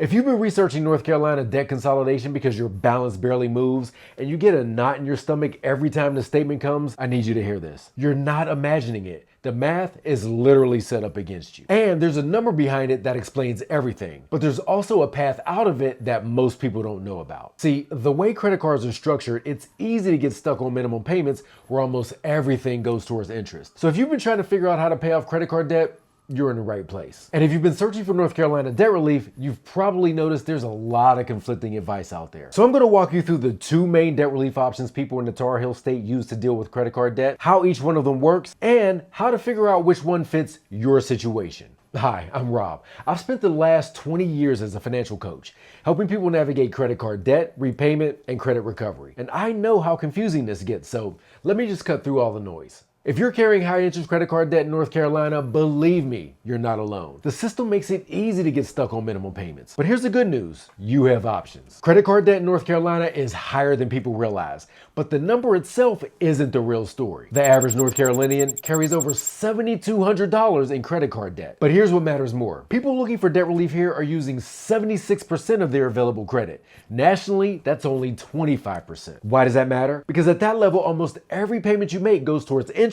If you've been researching North Carolina debt consolidation because your balance barely moves and you get a knot in your stomach every time the statement comes, I need you to hear this. You're not imagining it. The math is literally set up against you. And there's a number behind it that explains everything. But there's also a path out of it that most people don't know about. See, the way credit cards are structured, it's easy to get stuck on minimum payments where almost everything goes towards interest. So if you've been trying to figure out how to pay off credit card debt, you're in the right place. And if you've been searching for North Carolina debt relief, you've probably noticed there's a lot of conflicting advice out there. So I'm gonna walk you through the two main debt relief options people in the Tar Heel State use to deal with credit card debt, how each one of them works, and how to figure out which one fits your situation. Hi, I'm Rob. I've spent the last 20 years as a financial coach, helping people navigate credit card debt, repayment, and credit recovery. And I know how confusing this gets, so let me just cut through all the noise. If you're carrying high interest credit card debt in North Carolina, believe me, you're not alone. The system makes it easy to get stuck on minimum payments. But here's the good news, you have options. Credit card debt in North Carolina is higher than people realize, but the number itself isn't the real story. The average North Carolinian carries over $7,200 in credit card debt. But here's what matters more. People looking for debt relief here are using 76% of their available credit. Nationally, that's only 25%. Why does that matter? Because at that level, almost every payment you make goes towards interest,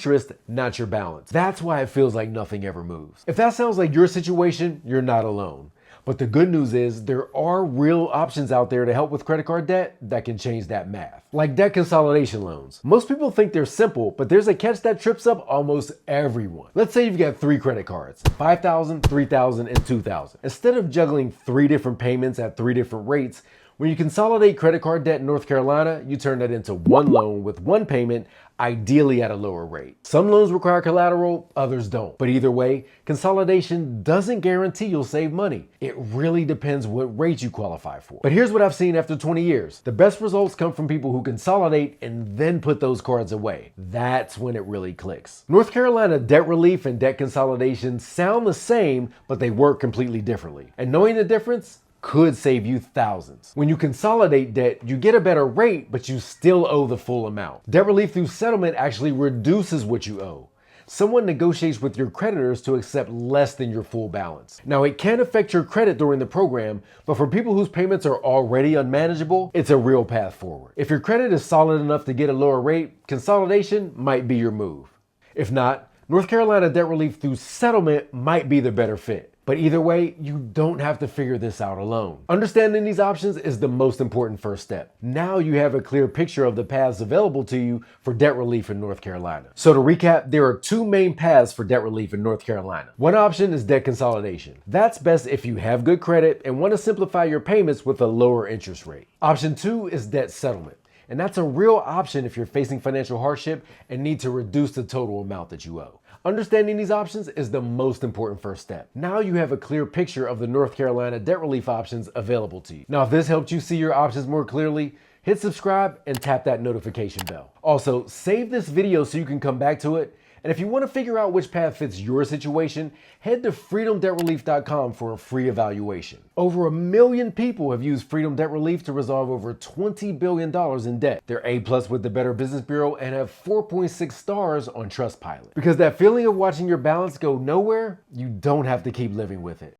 not your balance. That's why it feels like nothing ever moves. If that sounds like your situation, you're not alone. But the good news is there are real options out there to help with credit card debt that can change that math. Like debt consolidation loans. Most people think they're simple, but there's a catch that trips up almost everyone. Let's say you've got 3 credit cards, $5,000, $3,000, and $2,000. Instead of juggling 3 different payments at 3 different rates, when you consolidate credit card debt in North Carolina, you turn that into one loan with one payment, ideally at a lower rate. Some loans require collateral, others don't. But either way, consolidation doesn't guarantee you'll save money. It really depends what rate you qualify for. But here's what I've seen after 20 years. The best results come from people who consolidate and then put those cards away. That's when it really clicks. North Carolina debt relief and debt consolidation sound the same, but they work completely differently. And knowing the difference could save you thousands. When you consolidate debt, you get a better rate, but you still owe the full amount. Debt relief through settlement actually reduces what you owe. Someone negotiates with your creditors to accept less than your full balance. Now, it can affect your credit during the program, but for people whose payments are already unmanageable, it's a real path forward. If your credit is solid enough to get a lower rate, consolidation might be your move. If not, North Carolina debt relief through settlement might be the better fit. But either way, you don't have to figure this out alone. Understanding these options is the most important first step. Now you have a clear picture of the paths available to you for debt relief in North Carolina. So to recap, there are 2 main paths for debt relief in North Carolina. One option is debt consolidation. That's best if you have good credit and want to simplify your payments with a lower interest rate. Option 2 is debt settlement. And that's a real option if you're facing financial hardship and need to reduce the total amount that you owe. Understanding these options is the most important first step. Now you have a clear picture of the North Carolina debt relief options available to you. Now, if this helped you see your options more clearly, hit subscribe and tap that notification bell. Also, save this video so you can come back to it. And if you want to figure out which path fits your situation, head to freedomdebtrelief.com for a free evaluation. Over 1 million people have used Freedom Debt Relief to resolve over $20 billion in debt. They're A+ with the Better Business Bureau and have 4.6 stars on Trustpilot. Because that feeling of watching your balance go nowhere, you don't have to keep living with it.